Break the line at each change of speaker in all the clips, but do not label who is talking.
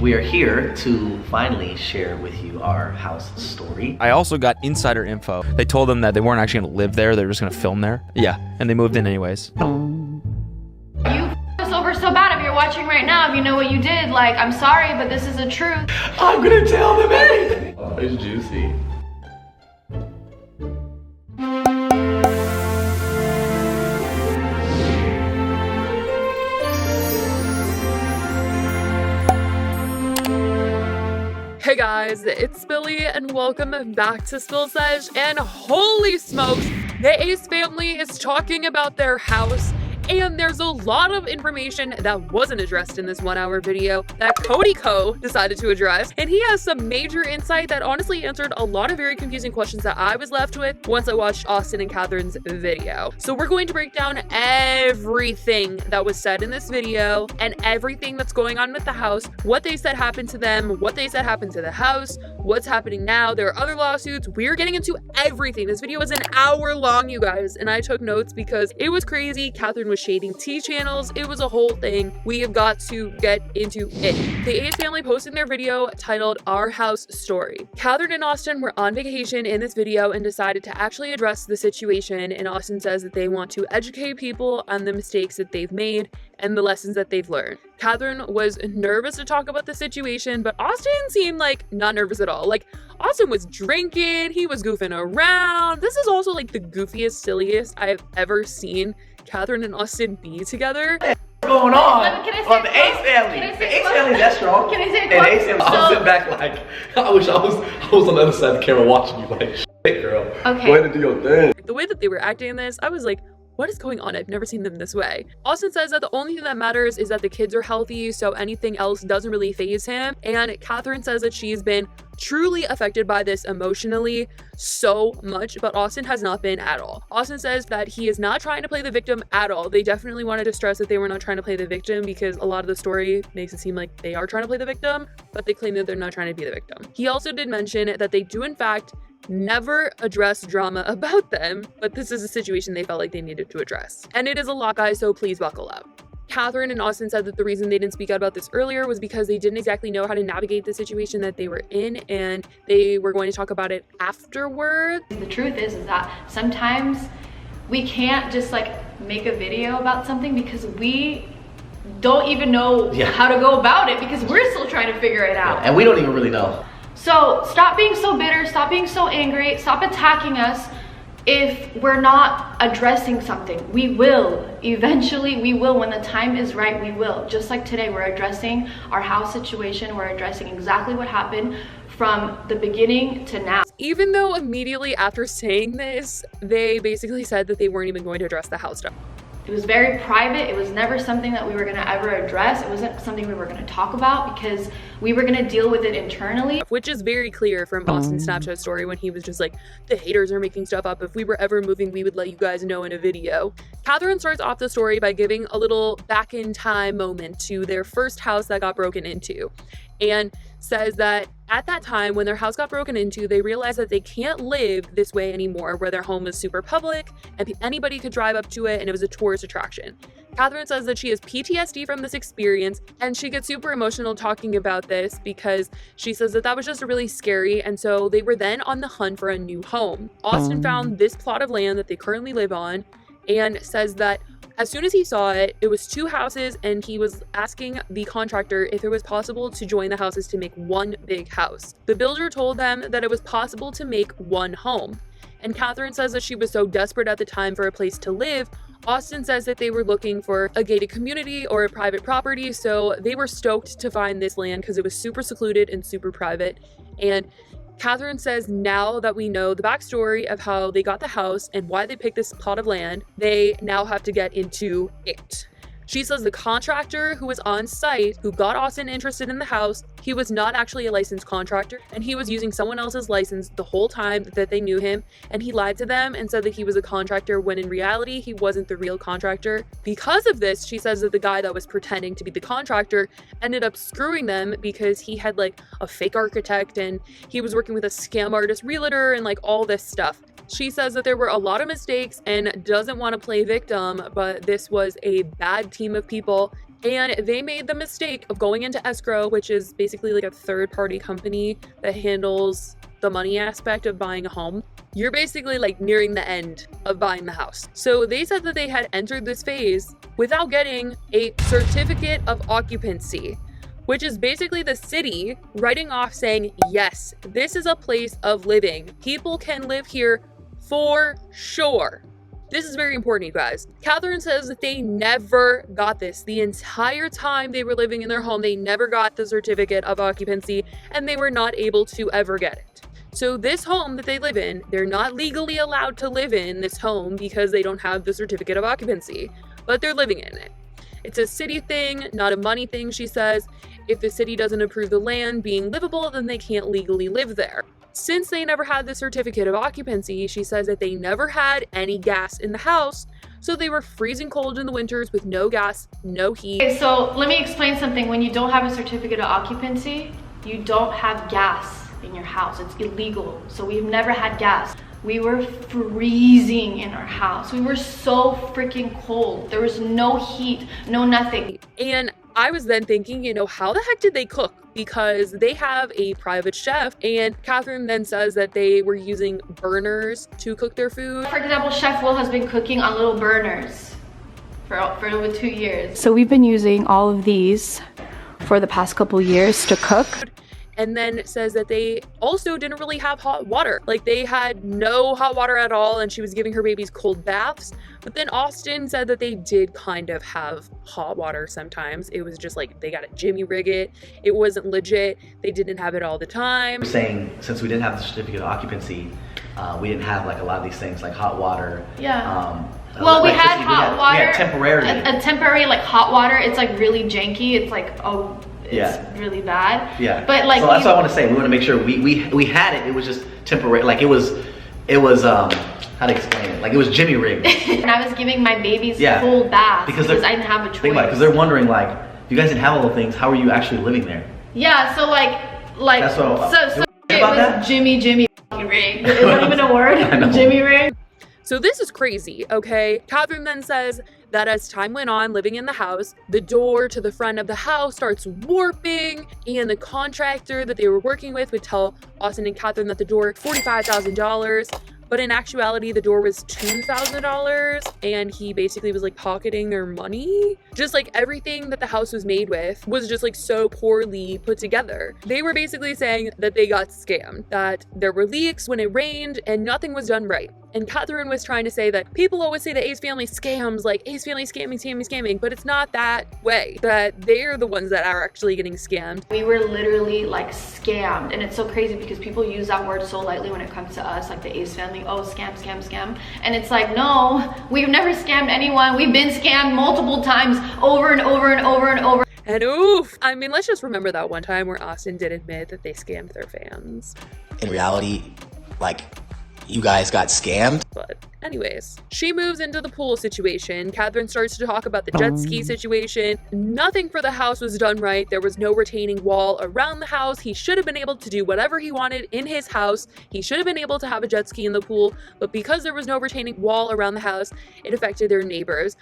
We are here to finally share with you our house story.
I also got insider info. They told them that they weren't actually gonna live there, they were just gonna film there. Yeah, and they moved in anyways.
You us over so bad. If you're watching right now, if you know what you did, like, I'm sorry, but this is the truth.
I'm gonna tell them everything. Oh, it's juicy.
Hey guys, it's Billy and welcome back to Sesh. And holy smokes, the Ace family is talking about their house, and there's a lot of information that wasn't addressed in this 1 hour video that Cody Co decided to address. And he has some major insight that honestly answered a lot of very confusing questions that I was left with once I watched Austin and Catherine's video. So we're going to break down everything that was said in this video and everything that's going on with the house, what they said happened to them, what they said happened to the house, what's happening now. There are other lawsuits. We're getting into everything. This video is an hour long, you guys, and I took notes because it was crazy. Catherine was shading T channels. It was a whole thing. We have got to get into it. The Ace family posted their video titled Our House Story. Catherine and Austin were on vacation in this video and decided to actually address the situation, and Austin says that they want to educate people on the mistakes that they've made and the lessons that they've learned. Catherine was nervous to talk about the situation, but Austin seemed like not nervous at all. Like, Austin was drinking, he was goofing around. This is also like the goofiest, silliest I've ever seen Catherine and Austin be together.
What's going on?
Can I say
Oh, the Ace family. The Ace family, that's strong.
Can I say
And Ace family, I was
So-
sitting back like, I wish I was on the other side of the camera watching you like, shit, girl.
Okay.
Go ahead and do your thing.
The way that they were acting in this, I was like, what is going on? I've never seen them this way. Austin says that the only thing that matters is that the kids are healthy, so anything else doesn't really faze him. And Catherine says that she's been truly affected by this emotionally so much, but Austin has not been at all. Austin says that he is not trying to play the victim at all. They definitely wanted to stress that they were not trying to play the victim because a lot of the story makes it seem like they are trying to play the victim, but they claim that they're not trying to be the victim. He also did mention that they do in fact never address drama about them, but this is a situation they felt like they needed to address. And it is a lot, guys, so please buckle up. Catherine and Austin said that the reason they didn't speak out about this earlier was because they didn't exactly know how to navigate the situation that they were in, and they were going to talk about it afterward.
The truth is that sometimes we can't just like make a video about something because we don't even know how to go about it because we're still trying to figure it out.
And we don't even really know.
So stop being so bitter, stop being so angry, stop attacking us. If we're not addressing something, we will. Eventually, we will. When the time is right, we will. Just like today, we're addressing our house situation. We're addressing exactly what happened from the beginning to now.
Even though immediately after saying this, they basically said that they weren't even going to address the house stuff.
It was very private. It was never something that we were gonna ever address. It wasn't something we were gonna talk about because we were gonna deal with it internally.
Which is very clear from Austin's Snapchat story when he was just like, the haters are making stuff up. If we were ever moving, we would let you guys know in a video. Catherine starts off the story by giving a little back in time moment to their first house that got broken into, and says that at that time when their house got broken into, they realized that they can't live this way anymore, where their home is super public and anybody could drive up to it and it was a tourist attraction. Catherine says that she has PTSD from this experience, and she gets super emotional talking about this because she says that that was just really scary, and so they were then on the hunt for a new home. Austin found this plot of land that they currently live on and says that as soon as he saw it, it was 2 houses, and he was asking the contractor if it was possible to join the houses to make one big house. The builder told them that it was possible to make one home. And Catherine says that she was so desperate at the time for a place to live. Austin says that they were looking for a gated community or a private property, so they were stoked to find this land because it was super secluded and super private. And Catherine says now that we know the backstory of how they got the house and why they picked this plot of land, they now have to get into it. She says the contractor who was on site, who got Austin interested in the house, he was not actually a licensed contractor, and he was using someone else's license the whole time that they knew him, and he lied to them and said that he was a contractor when in reality he wasn't the real contractor. Because of this, she says that the guy that was pretending to be the contractor ended up screwing them because he had like a fake architect and he was working with a scam artist realtor and like all this stuff. She says that there were a lot of mistakes and doesn't want to play victim, but this was a bad team of people And they made the mistake of going into escrow, which is basically like a third-party company that handles the money aspect of buying a home. You're basically like nearing the end of buying the house. So they said that they had entered this phase without getting a certificate of occupancy, which is basically the city writing off saying, yes, this is a place of living. People can live here for sure. This is very important, you guys. Catherine says that they never got this. The entire time they were living in their home, they never got the certificate of occupancy, and they were not able to ever get it. So this home that they live in, they're not legally allowed to live in this home because they don't have the certificate of occupancy, but they're living in it. It's a city thing, not a money thing, she says. If the city doesn't approve the land being livable, then they can't legally live there. Since they never had the certificate of occupancy, she says that they never had any gas in the house, so they were freezing cold in the winters with no gas, no heat.
Okay, so let me explain something. When you don't have a certificate of occupancy, you don't have gas in your house. It's illegal. So we've never had gas. We were freezing in our house. We were so freaking cold. There was no heat, no nothing.
And I was then thinking, you know, how the heck did they cook? Because they have a private chef, and Catherine then says that they were using burners to cook their food.
For example, Chef Will has been cooking on little burners for over 2 years. So we've been using all of these for the past couple years to cook.
And then says that they also didn't really have hot water. Like, they had no hot water at all, and she was giving her babies cold baths. But then Austin said that they did kind of have hot water sometimes. It was just like they got to jimmy rig it. It wasn't legit. They didn't have it all the time.
We're saying since we didn't have the certificate of occupancy, we didn't have like a lot of these things like hot water.
Yeah. Well, we had hot water.
We had temporary.
A temporary like hot water. It's like really janky. It's like, oh, it's
yeah.
really bad.
Yeah.
But like,
so that's what I want to say. We want to make sure we had it. It was just temporary. Like it was how to explain it? Like it was jimmy rigged.
And I was giving my babies
yeah.
full baths
because
I didn't have a choice.
Think about it, because they're wondering like, if you guys didn't have all the things, how are you actually living there?
Yeah. So like
that's what
so it was that? Jimmy rigged. Is that even a word? Jimmy rigged.
So this is crazy, okay? Catherine then says that as time went on living in the house, the door to the front of the house starts warping, and the contractor that they were working with would tell Austin and Catherine that the door $45,000. But in actuality, the door was $2,000, and he basically was like pocketing their money. Just like everything that the house was made with was just like so poorly put together. They were basically saying that they got scammed, that there were leaks when it rained and nothing was done right. And Catherine was trying to say that people always say that Ace Family scams, like Ace Family scamming, but it's not that way, that they're the ones that are actually getting scammed.
We were literally like scammed, and it's so crazy because people use that word so lightly when it comes to us, like the Ace Family, oh, scam. And it's like, no, we've never scammed anyone. We've been scammed multiple times over and over and over and over.
And oof, I mean, let's just remember that one time where Austin did admit that they scammed their fans.
In reality, like, you guys got scammed.
But anyways, she moves into the pool situation. Catherine starts to talk about the jet ski situation. Nothing for the house was done right. There was no retaining wall around the house. He should have been able to do whatever he wanted in his house. He should have been able to have a jet ski in the pool, but because there was no retaining wall around the house, it affected their neighbors.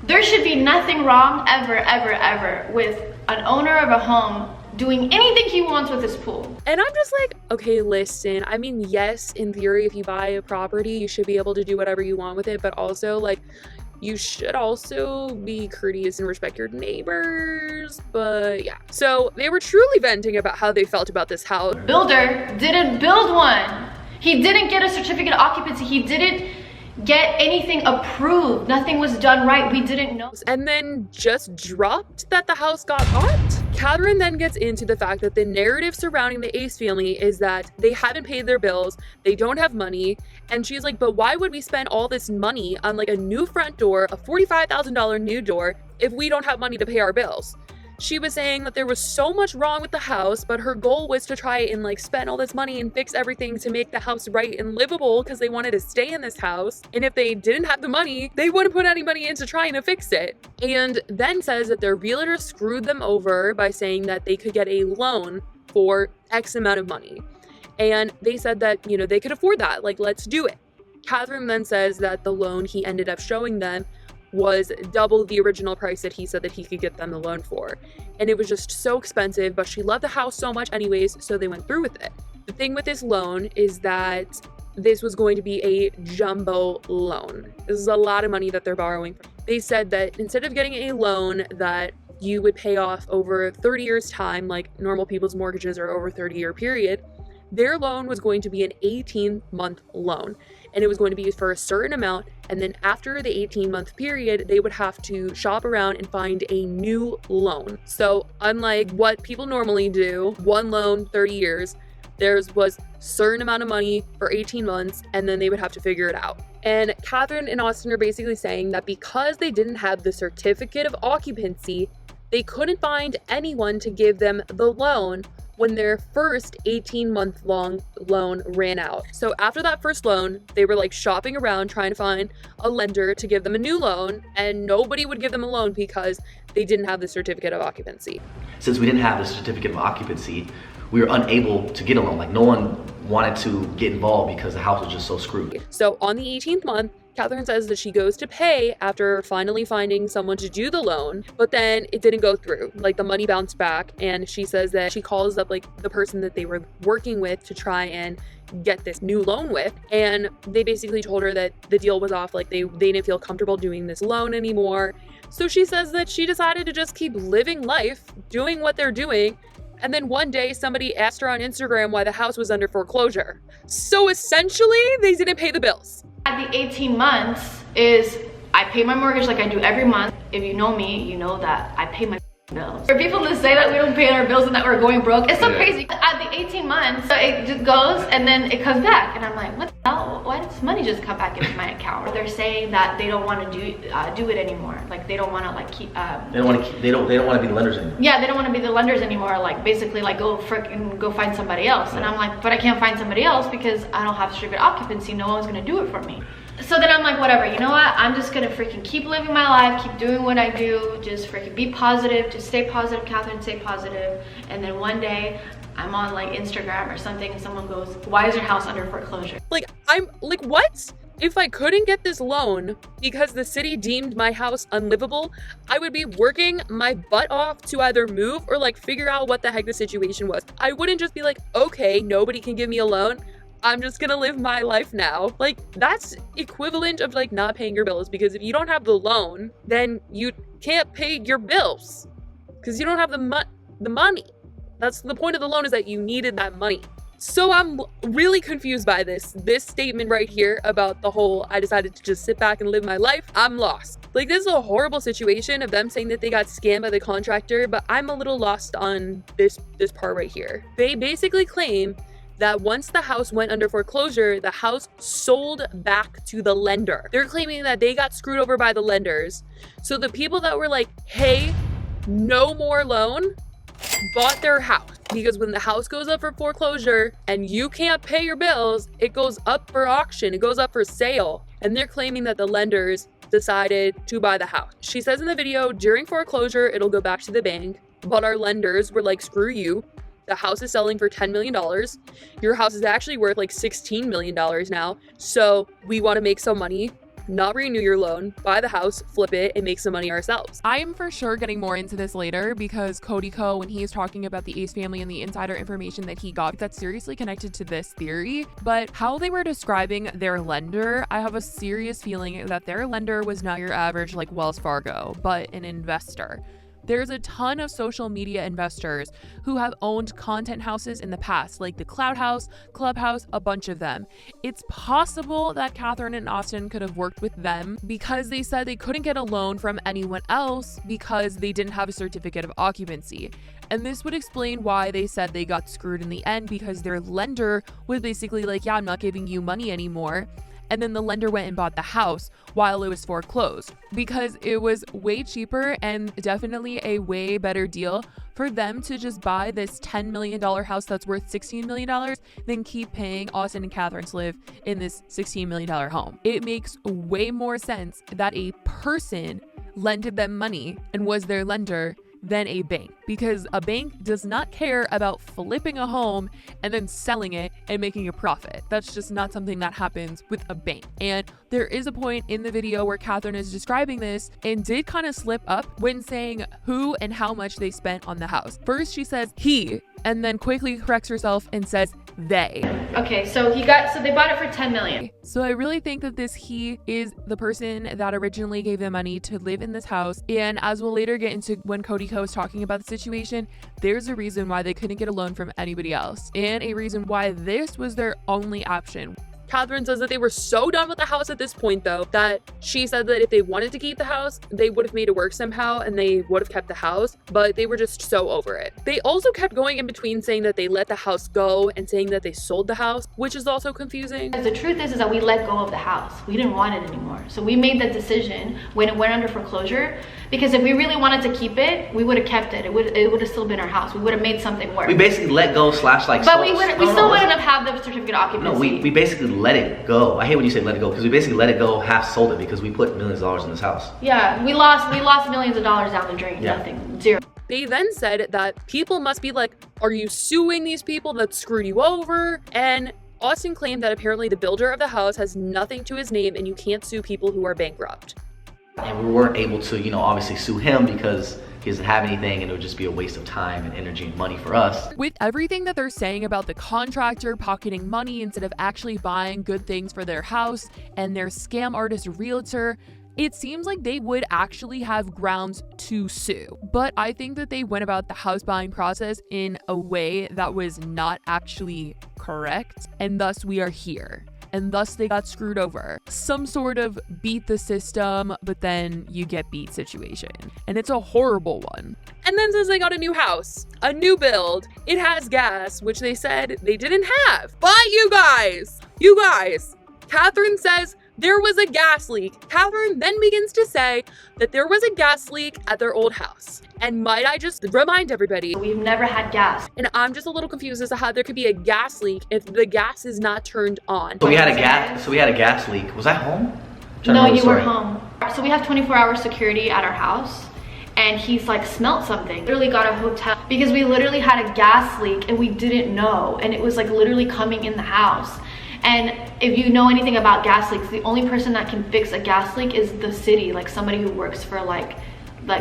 There should be nothing wrong ever with an owner of a home doing anything he wants with his pool.
And I'm just like, okay, listen, I mean, yes, in theory, if you buy a property, you should be able to do whatever you want with it, but also, like, you should also be courteous and respect your neighbors. But yeah, so they were truly venting about how they felt about this house.
Builder didn't build one. He didn't get a certificate of occupancy. He didn't get anything approved. Nothing was done right. We didn't know.
And then just dropped that the house got bought. Catherine then gets into the fact that the narrative surrounding the Ace family is that they haven't paid their bills, they don't have money, and she's like, but why would we spend all this money on like a new front door, a $45,000 new door, if we don't have money to pay our bills? She was saying that there was so much wrong with the house, but her goal was to try and like spend all this money and fix everything to make the house right and livable because they wanted to stay in this house. And if they didn't have the money, they wouldn't put any money into trying to fix it. And then says that their realtor screwed them over by saying that they could get a loan for X amount of money. And they said that, you know, they could afford that. Like, let's do it. Catherine then says that the loan he ended up showing them was double the original price that he said that he could get them the loan for. And it was just so expensive, but she loved the house so much anyways, so they went through with it. The thing with this loan is that this was going to be a jumbo loan. This is a lot of money that they're borrowing. They said that instead of getting a loan that you would pay off over 30 years time, like normal people's mortgages are over 30-year period, their loan was going to be an 18-month loan. And it was going to be for a certain amount. And then after the 18-month period, they would have to shop around and find a new loan. So unlike what people normally do, one loan, 30 years, theirs was a certain amount of money for 18 months, and then they would have to figure it out. And Catherine and Austin are basically saying that because they didn't have the certificate of occupancy, they couldn't find anyone to give them the loan when their first 18-month long loan ran out. So after that first loan, they were like shopping around trying to find a lender to give them a new loan, and nobody would give them a loan because they didn't have the certificate of occupancy.
Since we didn't have the certificate of occupancy, we were unable to get a loan. Like no one wanted to get involved because the house was just so screwed.
So on the 18th month, Catherine says that she goes to pay after finally finding someone to do the loan, but then it didn't go through. Like the money bounced back, and she says that she calls up like the person that they were working with to try and get this new loan with, and they basically told her that the deal was off. Like they didn't feel comfortable doing this loan anymore. So she says that she decided to just keep living life, doing what they're doing. And then one day somebody asked her on Instagram why the house was under foreclosure. So essentially they didn't pay the bills.
At the 18 months is I pay my mortgage like I do every month. If you know me, you know that I pay my bills. For people to say that we don't pay our bills and that we're going broke, it's so crazy. At the 18 months, so it just goes and then it comes back. And I'm like, what the hell? Why does money just come back into my account? They're saying that they don't want to do it anymore. Like they don't want to like keep.
They don't want to be the lenders anymore.
Yeah, they don't want to be the lenders anymore. Like basically like go find somebody else. And I'm like, but I can't find somebody else because I don't have certificate occupancy. No one's gonna do it for me. So then I'm like, whatever, you know what? I'm just gonna freaking keep living my life, keep doing what I do, just freaking be positive, just stay positive, Catherine, stay positive. And then one day I'm on like Instagram or something and someone goes, why is your house under foreclosure?
Like, I'm like, what? If I couldn't get this loan because the city deemed my house unlivable, I would be working my butt off to either move or like figure out what the heck the situation was. I wouldn't just be like, okay, nobody can give me a loan, I'm just gonna live my life now. Like, that's equivalent of like not paying your bills, because if you don't have the loan, then you can't pay your bills because you don't have the money. That's the point of the loan, is that you needed that money. So I'm really confused by this statement right here about the whole, I decided to just sit back and live my life. I'm lost. Like, this is a horrible situation of them saying that they got scammed by the contractor, but I'm a little lost on this part right here. They basically claim that once the house went under foreclosure, the house sold back to the lender. They're claiming that they got screwed over by the lenders. So the people that were like, hey, no more loan, bought their house. Because when the house goes up for foreclosure and you can't pay your bills, it goes up for auction, it goes up for sale. And they're claiming that the lenders decided to buy the house. She says in the video, during foreclosure, it'll go back to the bank, but our lenders were like, screw you. The house is selling for $10 million. Your house is actually worth like $16 million now. So we want to make some money, not renew your loan, buy the house, flip it, and make some money ourselves.
I am for sure getting more into this later, because Cody Co, when he's talking about the Ace family and the insider information that he got, that's seriously connected to this theory. But how they were describing their lender, I have a serious feeling that their lender was not your average like Wells Fargo, but an investor. There's a ton of social media investors who have owned content houses in the past, like the Cloud House, Clubhouse, a bunch of them. It's possible that Catherine and Austin could have worked with them because they said they couldn't get a loan from anyone else because they didn't have a certificate of occupancy. And this would explain why they said they got screwed in the end, because their lender was basically like, yeah, I'm not giving you money anymore. And then the lender went and bought the house while it was foreclosed, because it was way cheaper and definitely a way better deal for them to just buy this $10 million house that's worth $16 million than keep paying Austin and Catherine to live in this $16 million home. It makes way more sense that a person lended them money and was their lender than a bank, because a bank does not care about flipping a home and then selling it and making a profit. That's just not something that happens with a bank. And there is a point in the video where Catherine is describing this and did kind of slip up when saying who and how much they spent on the house. First she says he, and then quickly corrects herself and says they.
Okay, so they bought it for 10 million.
So I really think that this he is the person that originally gave them money to live in this house. And as we'll later get into when Cody Co is talking about the situation, there's a reason why they couldn't get a loan from anybody else, and a reason why this was their only option.
Catherine says that they were so done with the house at this point, though, that she said that if they wanted to keep the house, they would have made it work somehow and they would have kept the house, but they were just so over it. They also kept going in between saying that they let the house go and saying that they sold the house, which is also confusing.
The truth is that we let go of the house. We didn't want it anymore. So we made that decision when it went under foreclosure, because if we really wanted to keep it, we would have kept it. It would have still been our house. We would have made something work.
We basically let go slash like.
But we still wouldn't have had the certificate of occupancy.
No, we basically let it go. I hate when you say let it go, because we basically let it go, half sold it, because we put millions of dollars in this house.
Yeah, we lost millions of dollars down the drain.
Yeah.
Nothing. Zero.
They then said that people must be like, are you suing these people that screwed you over? And Austin claimed that apparently the builder of the house has nothing to his name and you can't sue people who are bankrupt.
And we weren't able to, obviously sue him because he doesn't have anything, and it would just be a waste of time and energy and money for us.
With everything that they're saying about the contractor pocketing money instead of actually buying good things for their house and their scam artist realtor, it seems like they would actually have grounds to sue. But I think that they went about the house buying process in a way that was not actually correct, and thus we are here. And thus they got screwed over. Some sort of beat the system, but then you get beat situation. And it's a horrible one.
And then says they got a new house, a new build. It has gas, which they said they didn't have. But you guys, Catherine says there was a gas leak. Catherine then begins to say that there was a gas leak at their old house. And might I just remind everybody,
We've never had gas.
and I'm just a little confused as to how there could be a gas leak if the gas is not turned on.
So we had a gas leak. Was I home?
No, you were home. So we have 24-hour security at our house, and he's like smelt something. Literally got a hotel because we literally had a gas leak and we didn't know, and it was like literally coming in the house. And if you know anything about gas leaks, the only person that can fix a gas leak is the city, like somebody who works for like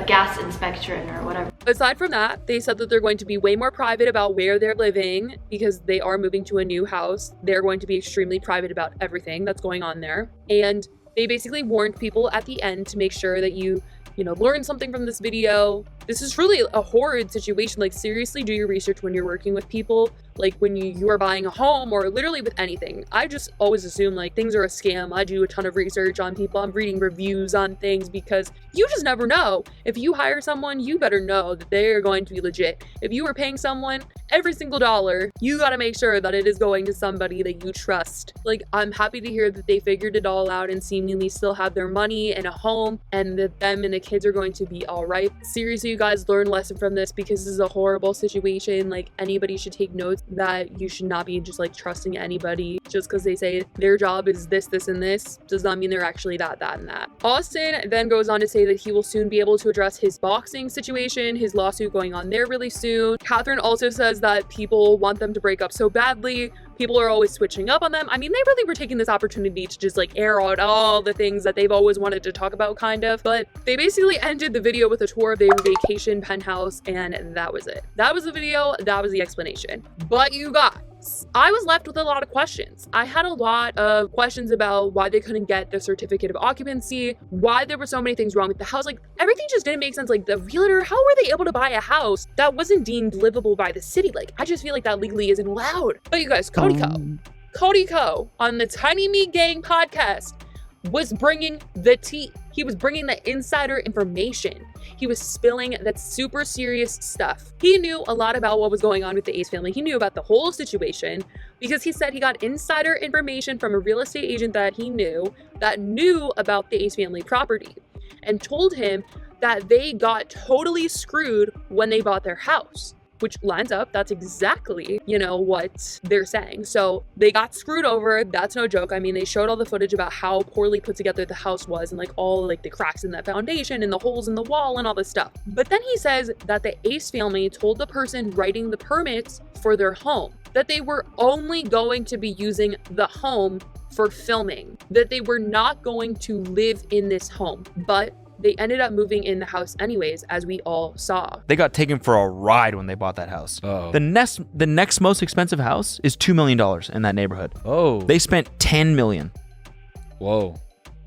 gas inspection or whatever.
Aside from that, they said that they're going to be way more private about where they're living because they are moving to a new house. They're going to be extremely private about everything that's going on there. And they basically warned people at the end to make sure that you learn something from this video. This is really a horrid situation. Like, seriously, do your research when you're working with people. Like, when you are buying a home or literally with anything. I just always assume like things are a scam. I do a ton of research on people. I'm reading reviews on things because you just never know. If you hire someone, you better know that they're going to be legit. If you are paying someone, every single dollar, you got to make sure that it is going to somebody that you trust. Like, I'm happy to hear that they figured it all out and seemingly still have their money and a home, and that them and the kids are going to be all right. Seriously, you guys, learn a lesson from this because this is a horrible situation. Like, anybody should take notes that you should not be just like trusting anybody just because they say their job is this, and this does not mean they're actually that, and that. Austin then goes on to say that he will soon be able to address his boxing situation, his lawsuit going on there really soon. Catherine also says that people want them to break up so badly. People are always switching up on them. I mean, they really were taking this opportunity to just like air out all the things that they've always wanted to talk about, kind of. But they basically ended the video with a tour of their vacation penthouse, and that was it. That was the video. That was the explanation. But you guys, I was left with a lot of questions. I had a lot of questions about why they couldn't get the certificate of occupancy, why there were so many things wrong with the house. Like, everything just didn't make sense. Like, the realtor, how were they able to buy a house that wasn't deemed livable by the city? Like, I just feel like that legally isn't allowed. But you guys, Cody Co on the Tiny Meat Gang podcast was bringing the tea. He was bringing the insider information. He was spilling that super serious stuff. He knew a lot about what was going on with the Ace family. He knew about the whole situation because he said he got insider information from a real estate agent that he knew about the Ace family property and told him that they got totally screwed when they bought their house. which lines up. That's exactly, you know, what they're saying. So they got screwed over. That's no joke. I mean, they showed all the footage about how poorly put together the house was and like all like the cracks in the foundation and the holes in the wall and all this stuff. But then he says that the Ace family told the person writing the permits for their home that they were only going to be using the home for filming, that they were not going to live in this home. But they ended up moving in the house anyways, as we all saw.
They got taken for a ride when they bought that house.
Oh.
The next most expensive house is $2 million in that neighborhood.
Oh.
They spent $10 million.
Whoa.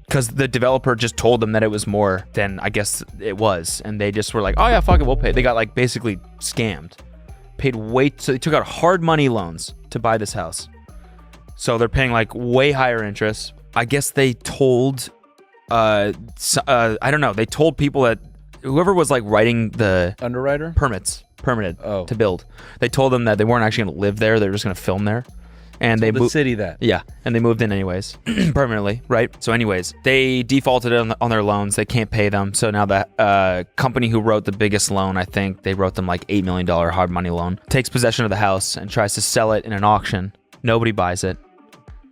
Because the developer just told them that it was more than I guess it was. And they just were like, oh yeah, fuck it, we'll pay. They got like basically scammed. So they took out hard money loans to buy this house. So they're paying like way higher interest. I guess they told, I don't know. They told people that whoever was like writing the
Underwriter?
permitted
Oh.
to build. They told them that they weren't actually going to live there. They were just going to film there. And they
The city that.
Yeah, and they moved in anyways, permanently, right? So anyways, they defaulted on their loans. They can't pay them. So now the company who wrote the biggest loan, I think they wrote them like $8 million hard money loan, takes possession of the house and tries to sell it in an auction. Nobody buys it.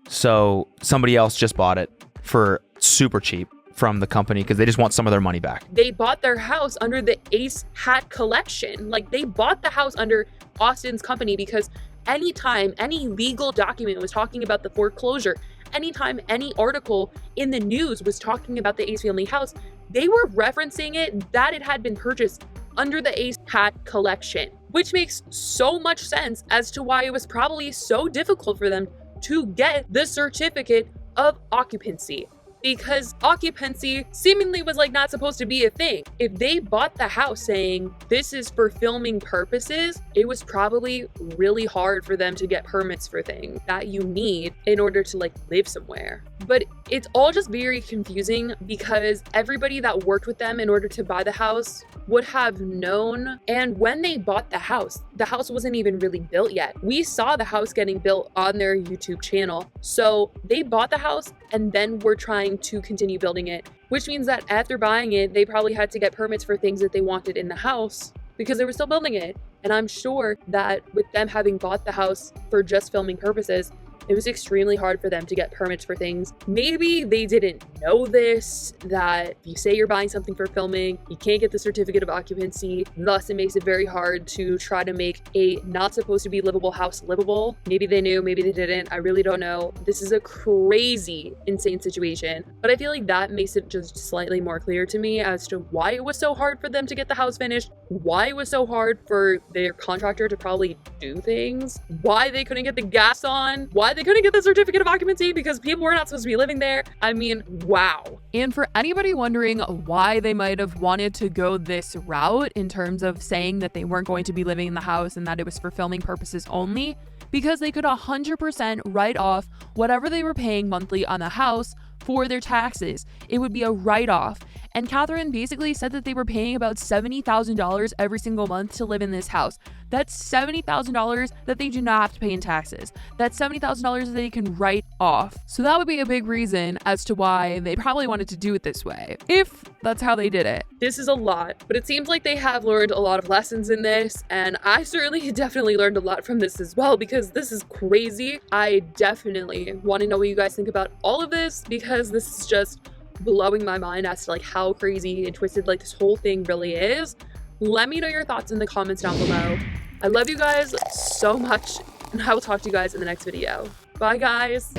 So somebody else just bought it for super cheap from the company because they just want some of their money back.
They bought their house under the Ace Hat collection. Like they bought the house under Austin's company because anytime any legal document was talking about the foreclosure, anytime any article in the news was talking about the Ace family house, they were referencing it that it had been purchased under the Ace Hat collection, which makes so much sense as to why it was probably so difficult for them to get the certificate of occupancy. Because occupancy seemingly was like not supposed to be a thing. If they bought the house saying this is for filming purposes, it was probably really hard for them to get permits for things that you need in order to like live somewhere. But it's all just very confusing because everybody that worked with them in order to buy the house would have known. And when they bought the house wasn't even really built yet. We saw the house getting built on their YouTube channel. So they bought the house and then were trying to continue building it, which means that after buying it, they probably had to get permits for things that they wanted in the house because they were still building it. And I'm sure that with them having bought the house for just filming purposes, it was extremely hard for them to get permits for things. Maybe they didn't know this, that if you say you're buying something for filming, you can't get the certificate of occupancy. Thus, it makes it very hard to try to make a not supposed to be livable house livable. Maybe they knew, maybe they didn't. I really don't know. This is a crazy, insane situation. But I feel like that makes it just slightly more clear to me as to why it was so hard for them to get the house finished, why it was so hard for their contractor to probably do things, why they couldn't get the gas on, why they couldn't get the certificate of occupancy because people were not supposed to be living there. I mean, wow.
And for anybody wondering why they might have wanted to go this route in terms of saying that they weren't going to be living in the house and that it was for filming purposes only, because they could 100% write off whatever they were paying monthly on the house for their taxes. It would be a write-off. And Catherine basically said that they were paying about $70,000 every single month to live in this house. That's $70,000 that they do not have to pay in taxes. That's $70,000 that they can write off. So that would be a big reason as to why they probably wanted to do it this way, if that's how they did it.
This is a lot, but it seems like they have learned a lot of lessons in this, and I certainly definitely learned a lot from this as well because this is crazy. I definitely want to know what you guys think about all of this because this is just blowing my mind as to like how crazy and twisted like this whole thing really is. Let me know your thoughts in the comments down below. I love you guys so much, and I will talk to you guys in the next video. Bye, guys.